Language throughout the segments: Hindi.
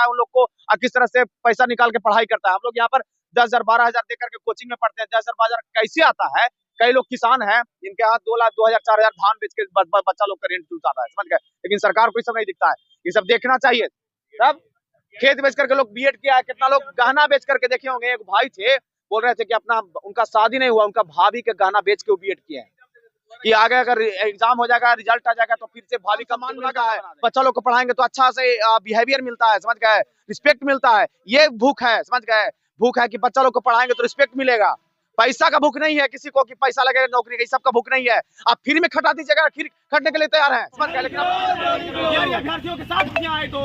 है उन लोग को किस तरह से पैसा निकाल के पढ़ाई करता है। हम लोग यहाँ पर 10,000 12,000 दे करके कोचिंग में पढ़ते हैं। 10,000 12,000 कैसे आता है? कई लोग किसान हैं जिनके हाथ 2 लाख 2,000 4,000 धान बेच के बच्चा लोग का रेंट चुकाता है, समझ गए। लेकिन सरकार को ये सब नहीं दिखता है, ये सब देखना चाहिए। तब खेत बेच करके लोग बीएड किया है, कितना लोग गहना बेच करके देखे होंगे। एक भाई थे बोल रहे थे कि अपना उनका शादी नहीं हुआ, उनका भाभी के गहना बेच के वो बीएड किए हैं कि आगे अगर एग्जाम हो जाएगा, रिजल्ट आ जाएगा तो फिर से भाभी का मान लगा है। बच्चा लोग को पढ़ाएंगे तो अच्छा से बिहेवियर मिलता है, समझ गए, रिस्पेक्ट मिलता है। ये भूख है, समझ गए, भूख है कि बच्चा लोग को पढ़ाएंगे तो रिस्पेक्ट मिलेगा। पैसा का भूख नहीं है किसी को कि पैसा लगेगा नौकरी का, सबका भूख नहीं है। आप फ्री में खटा दीजिएगा, फिर खटने के लिए तैयार है, समझ गए। लेकिन अभ्यर्थियों के साथ न्याय दो,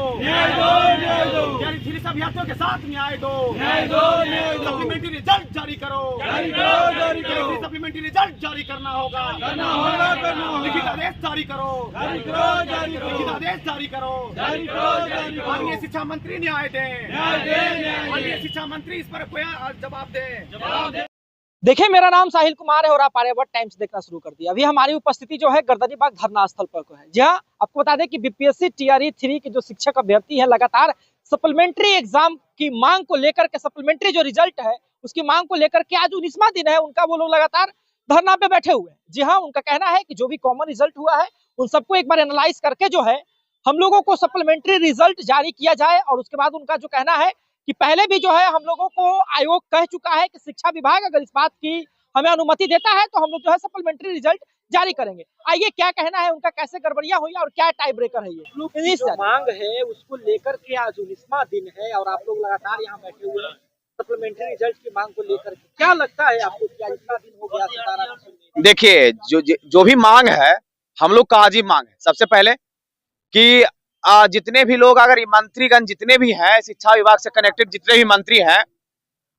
अभ्यर्थियों के साथ न्याय दो, सप्लीमेंट्री रिजल्ट जारी करो, सप्लीमेंट्री रिजल्ट जारी करना होगा, लिखित आदेश जारी करो, लिखित आदेश जारी करो। माननीय शिक्षा मंत्री न्याय दें, माननीय शिक्षा मंत्री इस पर कोई जवाब दें। देखिए, मेरा नाम साहिल कुमार है और आप आर्यावर्त टाइम्स देखना शुरू कर दिया। अभी हमारी उपस्थिति जो है गर्दनीबाग धरना स्थल पर को है। जी हाँ, आपको बता दें कि बीपीएससी टीआरई 3 के जो शिक्षक अभ्यर्थी है लगातार सप्लीमेंट्री एग्जाम की मांग को लेकर के, सप्लीमेंट्री जो रिजल्ट है उसकी मांग को लेकर के आज 19वां दिन है उनका, वो लोग लगातार धरना पे बैठे हुए हैं। जी हाँ, उनका कहना है कि जो भी कॉमन रिजल्ट हुआ है उन सबको एक बार एनालाइज करके जो है हम लोगों को सप्लीमेंट्री रिजल्ट जारी किया जाए। और उसके बाद उनका जो कहना है कि पहले भी जो है हम लोगों को आयोग कह चुका है कि शिक्षा विभाग अगर इस बात की हमें अनुमति देता है तो हम लोग जो है सप्लीमेंट्री रिजल्ट जारी करेंगे। आइए क्या कहना है उनका, कैसे गड़बड़ियां हुई और क्या टाई ब्रेकर है ये जो मांग है उसको लेकर के। आज 19वां दिन है और आप लोग लगातार यहाँ बैठे हुए हैं सप्लीमेंट्री रिजल्ट की मांग को लेकर के। क्या लगता है आपको, क्या इतना दिन हो गया? देखिए, जो भी मांग है हम लोग का अजीब मांग है। सबसे पहले कि जितने भी लोग, अगर मंत्रीगण जितने भी हैं, शिक्षा विभाग से कनेक्टेड जितने भी मंत्री हैं,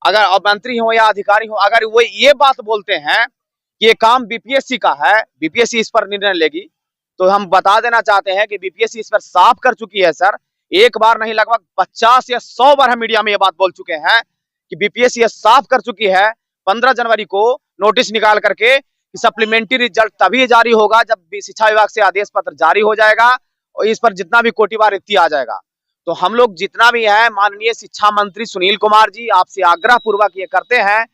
अगर मंत्री हो या अधिकारी हो, अगर वो ये बात बोलते हैं कि ये काम बीपीएससी का है, बीपीएससी इस पर निर्णय लेगी, तो हम बता देना चाहते हैं कि बीपीएससी इस पर साफ कर चुकी है सर। एक बार नहीं, लगभग 50 या 100 बार हम मीडिया में ये बात बोल चुके हैं कि बीपीएससी ये साफ कर चुकी है 15 जनवरी को नोटिस निकाल करके कि सप्लीमेंट्री रिजल्ट तभी जारी होगा जब शिक्षा विभाग से आदेश पत्र जारी हो जाएगा और इस पर जितना भी कोटिवार रिक्ति आ जाएगा। तो हम लोग जितना भी है, माननीय शिक्षा मंत्री सुनील कुमार जी, आपसे आग्रह पूर्वक ये करते हैं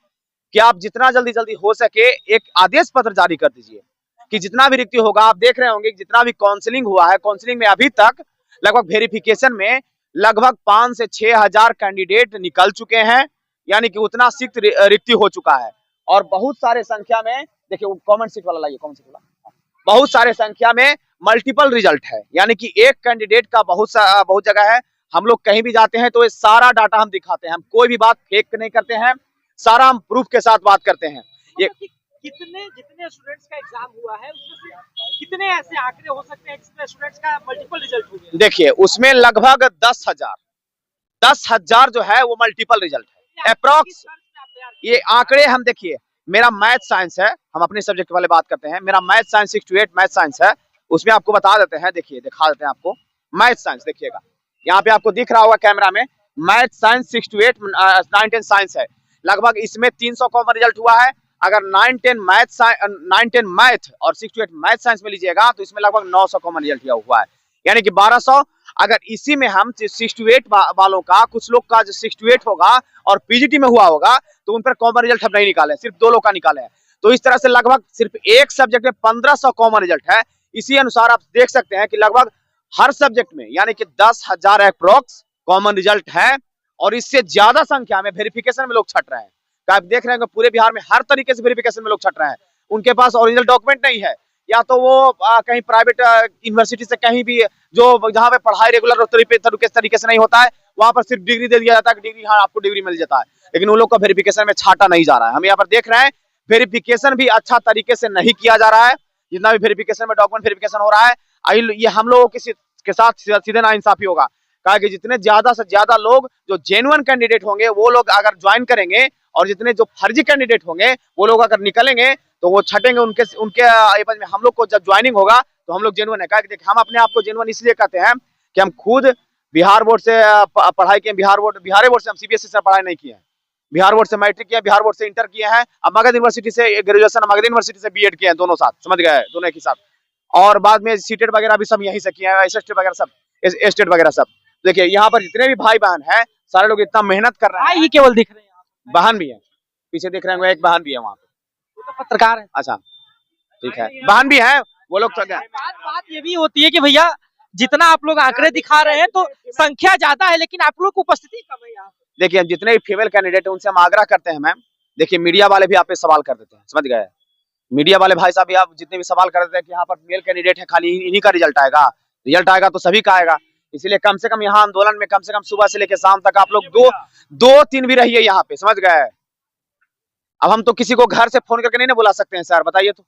कि आप जितना जल्दी हो सके एक आदेश पत्र जारी कर दीजिए कि जितना भी रिक्ति होगा। आप देख रहे होंगे जितना भी काउंसलिंग हुआ है, काउंसलिंग में अभी तक लगभग वेरिफिकेशन में लगभग 5 से 6 हजार कैंडिडेट निकल चुके हैं, यानी कि उतना सीट रिक्ति हो चुका है। और बहुत सारे संख्या में, देखिए कॉमेंट सीट वाला लाइए, कॉमेंट सीट वाला, बहुत सारे संख्या में मल्टीपल रिजल्ट है, यानी कि एक कैंडिडेट का बहुत जगह है। हम लोग कहीं भी जाते हैं तो ये सारा डाटा हम दिखाते हैं, हम कोई भी बात फेक नहीं करते हैं, सारा हम प्रूफ के साथ बात करते हैं। ये जितने स्टूडेंट्स का एग्जाम हुआ है उसमें से कितने ऐसे आंकड़े हो सकते हैं जिसमें स्टूडेंट्स का मल्टीपल रिजल्ट हो गया? देखिए, उसमें लगभग 10,000 जो है वो मल्टीपल रिजल्ट है अप्रॉक्स। ये आंकड़े हम, देखिए मेरा मैथ साइंस है, हम अपने सब्जेक्ट वाले बात करते हैं, मेरा math science 6 to 8 math science है, उसमें आपको बता देते हैं। देखिए, दिखा देते हैं आपको मैथ साइंस, देखिएगा यहाँ पे आपको दिख रहा होगा कैमरा में, मैथ साइंस 6 to 8 9 10 साइंस है। लगभग इसमें 300 कॉमन रिजल्ट हुआ है। अगर 9 10 मैथ और 6 to 8 मैथ साइंस में लीजिएगा तो इसमें लगभग 900 कॉमन रिजल्ट हुआ है, यानी कि 1200। अगर इसी में हम 6 to 8 वालों का, कुछ लोग का जो 6 to 8 होगा और पीजीटी में हुआ होगा तो उन पर कॉमन रिजल्ट हम नहीं निकाले, सिर्फ 2 लोग का निकाले हैं। तो इस तरह से लगभग सिर्फ एक सब्जेक्ट में 1500 कॉमन रिजल्ट है। इसी अनुसार आप देख सकते हैं कि लगभग हर सब्जेक्ट में यानी कि 10,000 अप्रॉक्स कॉमन रिजल्ट है और इससे ज्यादा संख्या में वेरिफिकेशन में लोग छट रहे हैं। तो आप देख रहे हैं पूरे बिहार में हर तरीके से वेरिफिकेशन में लोग छट रहे हैं। उनके पास ओरिजिनल डॉक्यूमेंट नहीं है, या तो वो कहीं प्राइवेट यूनिवर्सिटी से, कहीं भी जो जहाँ पे पढ़ाई रेगुलर तरीके से नहीं होता है, वहां पर सिर्फ डिग्री दे दिया जाता है कि डिग्री, हाँ आपको डिग्री मिल जाता है, लेकिन उन लोग का वेरिफिकेशन में छाटा नहीं जा रहा है। हम यहाँ पर देख रहे हैं वेरिफिकेशन भी अच्छा तरीके से नहीं किया जा रहा है। जितना भी वेरिफिकेशन में डॉक्यूमेंट वेरिफिकेशन हो रहा है, ये हम लोगों के साथ सीधे नाइंसाफी होगा। कहा कि जितने ज्यादा से ज्यादा लोग जो जेन्युइन कैंडिडेट होंगे वो लोग अगर ज्वाइन करेंगे और जितने जो फर्जी कैंडिडेट होंगे वो लोग अगर निकलेंगे तो वो छटेंगे उनके एवज में। हम लोग को जब ज्वाइनिंग होगा तो हम लोग जेन्युइन है। कहा कि देखिए, हम अपने आप को जेन्युइन इसलिए कहते हैं कि हम खुद बिहार बोर्ड से पढ़ाई किए, बिहार बोर्ड से हम सीबीएसई से पढ़ाई नहीं किए हैं, बिहार बोर्ड से मैट्रिक किया, बिहार बोर्ड से इंटर किए हैं, अब मगध यूनिवर्सिटी से ग्रेजुएशन, मगध यूनिवर्सिटी से बीएड किए हैं, दोनों साथ, समझ गए, दोनों एक ही साथ। और बाद में सीटेट वगैरह भी सब यहीं से किए हैं, एसटेट वगैरह सब, एस्टेट वगैरह सब। देखिए यहाँ पर जितने भी भाई बहन है सारे लोग इतना मेहनत कर रहे भाई हैं। ही केवल दिख रहे हैं यहाँ पे। बहन भी है, पीछे देख रहे हैं एक बहन भी है वहाँ पे। वो तो पत्रकार है। अच्छा ठीक है, बहन भी है वो लोग तो बात ये भी होती है कि भैया जितना आप लोग आंकड़े दिखा रहे हैं तो संख्या ज्यादा है, लेकिन आप लोग की उपस्थिति कम है यहाँ पे। देखिए जितने भी फीमेल कैंडिडेट है उनसे हम आग्रह करते हैं मैम, देखिए मीडिया वाले भी आप पे सवाल कर देते हैं, समझ गए। मीडिया वाले भाई साहब भी आप जितने भी सवाल कर देते हैं कि यहाँ पर मेल कैंडिडेट है, खाली इन्हीं का रिजल्ट आएगा तो सभी का आएगा। इसलिए कम से कम यहाँ आंदोलन में कम से कम सुबह से लेकर शाम तक आप लोग दो तीन भी रहिए यहाँ पे, समझ गए। अब हम तो किसी को घर से फोन करके नहीं ना बुला सकते हैं सर, बताइए तो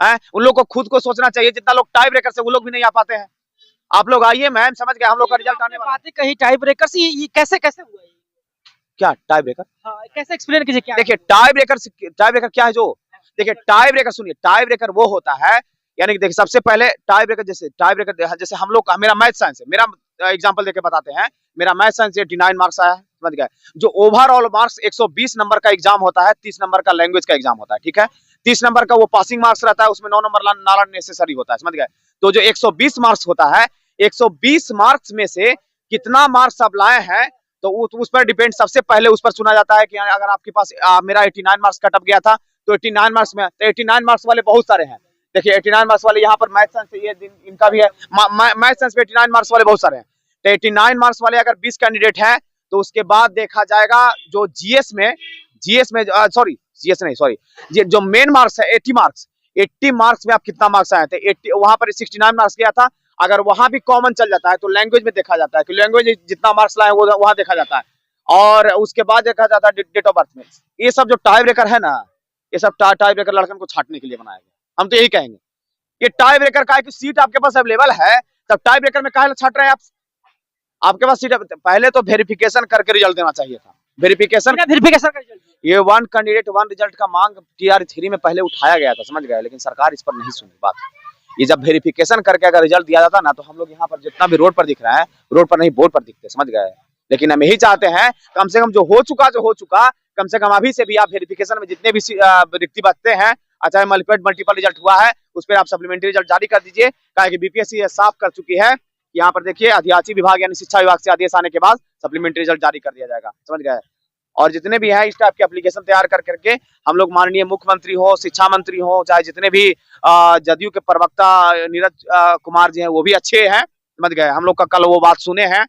है। उन लोग को खुद को सोचना चाहिए, जितना लोग टाई ब्रेकर से वो लोग भी नहीं आ पाते हैं। आप लोग आइए मैम, समझ गए, हम लोग का रिजल्ट आने वाला है। बातें कही टाई ब्रेकर से, ये कैसे कैसे हुआ ये? क्या टाई ब्रेकर? हाँ, कैसे एक्सप्लेन कीजिए क्या? देखिए टाई ब्रेकर क्या है जो, देखिए टाई ब्रेकर सुनिए, टाई ब्रेकर वो होता है, यानी कि देखिए सबसे पहले टाई ब्रेकर जैसे हम लोग का, मेरा मैथ साइंस है, मेरा एग्जांपल देके बताते हैं। मेरा मैथ साइंस 89 मार्क्स आया है, समझ गए। जो ओवरऑल मार्क्स 120 नंबर का एग्जाम होता है, 30 नंबर का लैंग्वेज का एग्जाम होता है, ठीक है। 30 नंबर का वो पासिंग मार्क्स रहता है, उसमें 9 नंबर लाना नेसेसरी होता है, समझ गए। तो जो 120 मार्क्स होता है, 120 मार्क्स में से कितना मार्क्स आप लाए हैं तो उस पर डिपेंड, सबसे पहले उस पर चुना जाता है कि अगर आपके पास मेरा 89 मार्क्स कट ऑफ गया था तो 89 मार्क्स में, तो 89 मार्क्स वाले बहुत सारे हैं। देखिए 89 मार्क्स वाले यहाँ पर मैथ साइंस से, ये इनका भी है, मैथ साइंस में 89 मार्क्स वाले बहुत सारे हैं। तो 89 मार्क्स वाले अगर 20 कैंडिडेट हैं तो उसके बाद देखा जाएगा जो जीएस में जो मेन मार्क्स है 80 मार्क्स में आप कितना मार्क्स आए थे। 80 वहां पर 69 मार्क्स गया था, अगर वहां भी कॉमन चल जाता है तो लैंग्वेज में देखा जाता है कि लैंग्वेज जितना मार्क्स लाए वो वहां देखा जाता है, और उसके बाद देखा जाता है डेट ऑफ बर्थ में। ये सब जो टाई ब्रेकर है ना, ये सब टाई ब्रेकर लड़कन को छाटने के लिए बनाया गया। हम तो यही कहेंगे कि टाई ब्रेकर का है कि सीट आपके पास अवेलेबल है, तब टाई ब्रेकर में काहे छाट रहे हैं आप? आपके पास सीट, पहले तो वेरिफिकेशन करके रिजल्ट देना चाहिए था। वेरिफिकेशन का रिजल्ट, ये 1 कैंडिडेट 1 रिजल्ट का मांग TR3 में पहले उठाया गया था, समझ गए, लेकिन सरकार इस पर नहीं सुनी बात। ये जब वेरिफिकेशन करके अगर रिजल्ट दिया जाता ना तो हम लोग यहाँ पर जितना भी रोड पर दिख रहा है, रोड पर नहीं बोर्ड पर दिखते, समझ गए। लेकिन हम यही चाहते हैं कम से कम जो हो चुका कम से कम अभी से भी आप वेरिफिकेशन में जितने भी रिक्ति बचते हैं, चाहे मल्टीपल रिजल्ट हुआ है उस पर आप सप्लीमेंट्री रिजल्ट जारी कर दीजिए। कहा कि बीपीएससी साफ कर चुकी है, यहाँ पर देखिए आदिवासी विभाग यानी शिक्षा विभाग से आदेश आने के बाद सप्लीमेंट्री रिजल्ट जारी कर दिया जाएगा, समझ गए। और जितने भी हैं इस टाइप के एप्लीकेशन तैयार करके हम लोग माननीय मुख्यमंत्री हो, शिक्षा मंत्री हो, चाहे जितने भी जदयू के प्रवक्ता नीरज कुमार जी हैं वो भी अच्छे हैं, समझ गए। हम लोग का कल वो बात सुने हैं,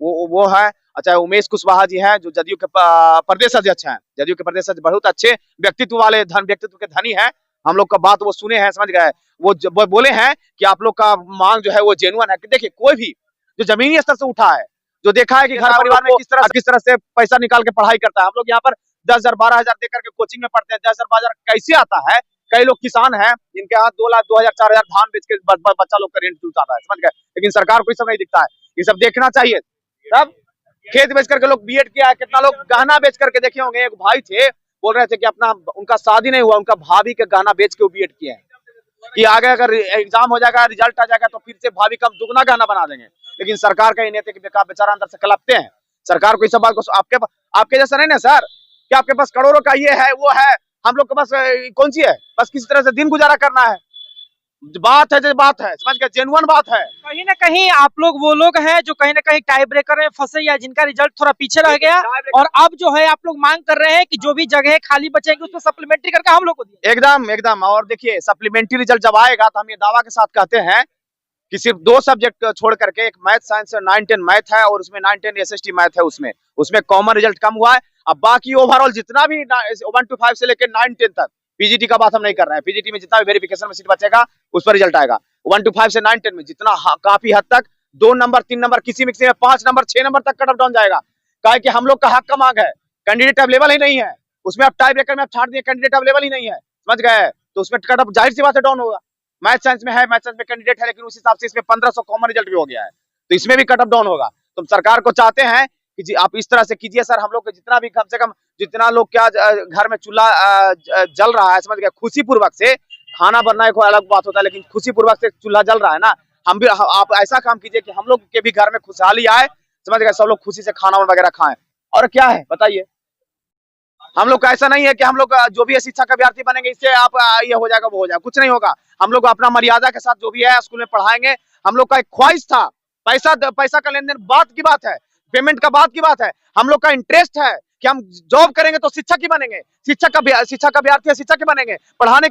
वो है। अच्छा उमेश कुशवाहा जी हैं जो जदयू के प्रदेश अध्यक्ष हैं, जदयू के प्रदेश अध्यक्ष बहुत अच्छे व्यक्तित्व वाले, व्यक्तित्व के धनी हैं। हम लोग का बात वो सुने हैं, समझ गए। वो बोले हैं कि आप लोग का मांग जो है वो जेन्युइन है। कि देखिए कोई भी जो जमीनी स्तर से उठा है, जो देखा है कि घर परिवार में किस तरह से पैसा निकाल के पढ़ाई करता है। हम लोग यहाँ पर 10,000 12,000 देकर के कोचिंग में पढ़ते हैं, 10,000 12,000 कैसे आता है। कई लोग किसान हैं जिनके हाथ 2 लाख 2,000 4,000 धान बेच के बच्चा लोग का रेंट चुकाता है, समझ गए। लेकिन सरकार को ये सब नहीं दिखता है, ये सब देखना चाहिए। तब खेत बेच करके लोग बीएड किया है, कितना लोग गहना बेच करके देखे होंगे। एक भाई थे बोल रहे थे कि उनका शादी नहीं हुआ, उनका भाभी के गहना बेच के वो बीएड किए हैं कि आगे अगर एग्जाम हो जाएगा, रिजल्ट आ जाएगा तो फिर से भाभी का दुगना गहना बना देंगे। लेकिन सरकार का ये नेता कि बेचारा अंदर से कलपते हैं। सरकार को इस सब बात को आपके जैसा नहीं ना सर कि आपके पास करोड़ों का ये है वो है, हम लोग के पास कौन सी है, बस किसी तरह से दिन गुजारा करना है। बात है समझ गए, जेन्युइन बात है। कहीं ना कहीं आप लोग वो लोग हैं जो कहीं ना कहीं टाई ब्रेकर में फंसे या जिनका रिजल्ट थोड़ा पीछे रह गया, और अब जो है आप लोग मांग कर रहे हैं कि जो भी जगह खाली बचेगी उसमें सप्लीमेंट्री करके हम लोग को दिए। एकदम। और देखिए सप्लीमेंट्री रिजल्ट जब आएगा तो हम ये दावा के साथ कहते हैं कि सिर्फ 2 सब्जेक्ट छोड़ करके, एक मैथ साइंस 9-10 मैथ है और उसमें 9-10 SST मैथ है, उसमें कॉमन रिजल्ट कम हुआ है। अब बाकी ओवरऑल जितना भी 1 to 5 से लेकर 9-10 तक, पीजीटी का बात हम नहीं कर रहे हैं, पीजीटी में जितना भी वेरिफिकेशन में सीट बचेगा उस पर रिजल्ट आएगा। 1 to 5 से 9-10 में जितना काफी हद तक 2 नंबर 3 नंबर किसी में 5 नंबर 6 नंबर तक कट ऑफ डाउन जाएगा। कहा कि हम लोग का हक का मांग है, कैंडिडेट अवेलेबल ही नहीं है, उसमें आप टाई ब्रेकर में आप छाट दिए, कैंडिडेट अवेलेबल ही नहीं है, समझ गए, तो उसमें कट ऑफ जाहिर सी बात है डाउन होगा। मैथ साइंस में है, मैथ साइंस में कैंडिडेट है, लेकिन उस हिसाब से इसमें 1500 कॉमन रिजल्ट भी हो गया है, तो इसमें भी कट ऑफ डाउन होगा। तो सरकार को चाहते हैं कि जी आप इस तरह से कीजिए सर, हम लोग को जितना भी कम से कम जितना लोग क्या घर में चूल्हा जल रहा है, समझ गए, खुशी पूर्वक से खाना बनना एक अलग बात होता है, लेकिन खुशी पूर्वक से चूल्हा जल रहा है ना, हम भी आप ऐसा काम कीजिए कि हम लोग के भी घर में खुशहाली आए, समझ गए, सब लोग खुशी से खाना वगैरह खाएं। और क्या है बताइए, हम लोग का ऐसा नहीं है कि हम लोग जो भी शिक्षा का अभ्यर्थी बनेंगे इससे आप ये हो जाएगा वो हो जाएगा, कुछ नहीं होगा। हम लोग अपना मर्यादा के साथ जो भी है स्कूल में पढ़ाएंगे। हम लोग का एक ख्वाहिश था पैसा का लेन देन बात की बात है, पेमेंट का बात की बात है। हम लोग का इंटरेस्ट है कि हम जॉब करेंगे तो शिक्षक ही बनेंगे, शिक्षक का विद्यार्थी है, शिक्षक ही बनेंगे। पढ़ाने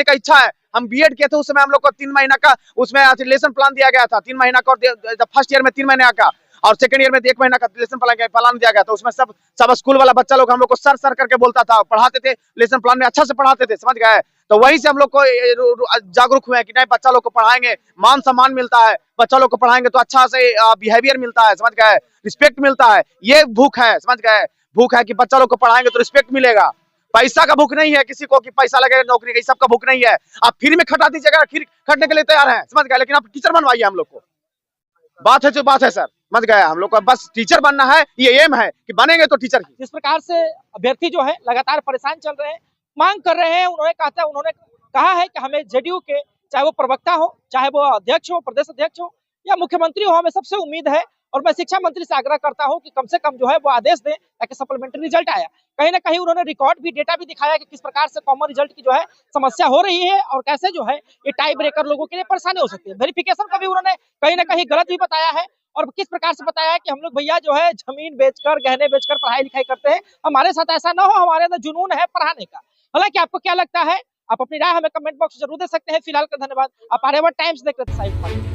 का इच्छा है। हम बीएड किए थे, उस समय हम लोग को 3 महीना का उसमें लेसन प्लान दिया गया था, 3 महीना का, और फर्स्ट ईयर में 3 महीने का और सेकंड ईयर में 1 महीना का लेसन प्लान दिया गया था। उसमें सब स्कूल वाला बच्चा लोग हम लोग को सर करके बोलता था, पढ़ाते थे, लेसन प्लान में अच्छा से पढ़ाते थे, समझ गए। तो वहीं से हम लोग को जागरूक हुए कि नहीं, बच्चा लोग को पढ़ाएंगे, मान सम्मान मिलता है, बच्चा लोग को पढ़ाएंगे तो अच्छा से बिहेवियर मिलता है, समझ गए, रिस्पेक्ट मिलता है। ये भूख है, समझ गए, भूख है कि बच्चा लोग को पढ़ाएंगे तो रिस्पेक्ट मिलेगा। पैसा का भूख नहीं है किसी को कि पैसा लगेगा नौकरी का, सबका भूख नहीं है। आप फ्री में खटा दीजिएगा, फिर खटने के लिए तैयार है, समझ गए, लेकिन आप टीचर बनवाइए हम लोग को। बात है जो बात है सर, समझ गए, हम लोग को बस टीचर बनना है, ये एम है कि बनेंगे तो टीचर ही। जिस प्रकार से अभ्यर्थी जो है लगातार परेशान चल रहे हैं, मांग कर रहे हैं, उन्होंने कहा है कि हमें जेडीयू के, चाहे वो प्रवक्ता हो, चाहे वो अध्यक्ष हो, प्रदेश अध्यक्ष हो या मुख्यमंत्री हो, हमें सबसे उम्मीद है और मैं शिक्षा मंत्री से आग्रह करता हूं कि कम से कम जो है वो आदेश दें ताकि सप्लीमेंट्री रिजल्ट आया। कहीं ना कहीं उन्होंने रिकॉर्ड भी, डेटा भी दिखाया कि किस प्रकार से कॉमन रिजल्ट की जो है समस्या हो रही है और कैसे जो है ये टाई ब्रेकर लोगों के लिए परेशानी हो सकती है। वेरिफिकेशन का भी उन्होंने कहीं ना कहीं गलत भी बताया है और किस प्रकार से बताया है कि हम लोग भैया जो है जमीन बेचकर, गहने बेचकर पढ़ाई लिखाई करते हैं, हमारे साथ ऐसा ना हो, हमारे अंदर जुनून है पढ़ाने का। हालांकि आपको क्या लगता है, आप अपनी राय हमें कमेंट बॉक्स में जरूर दे सकते हैं। फिलहाल का धन्यवाद। आप आर्यावर्त टाइम्स देख रहे थे साहिल कुमार।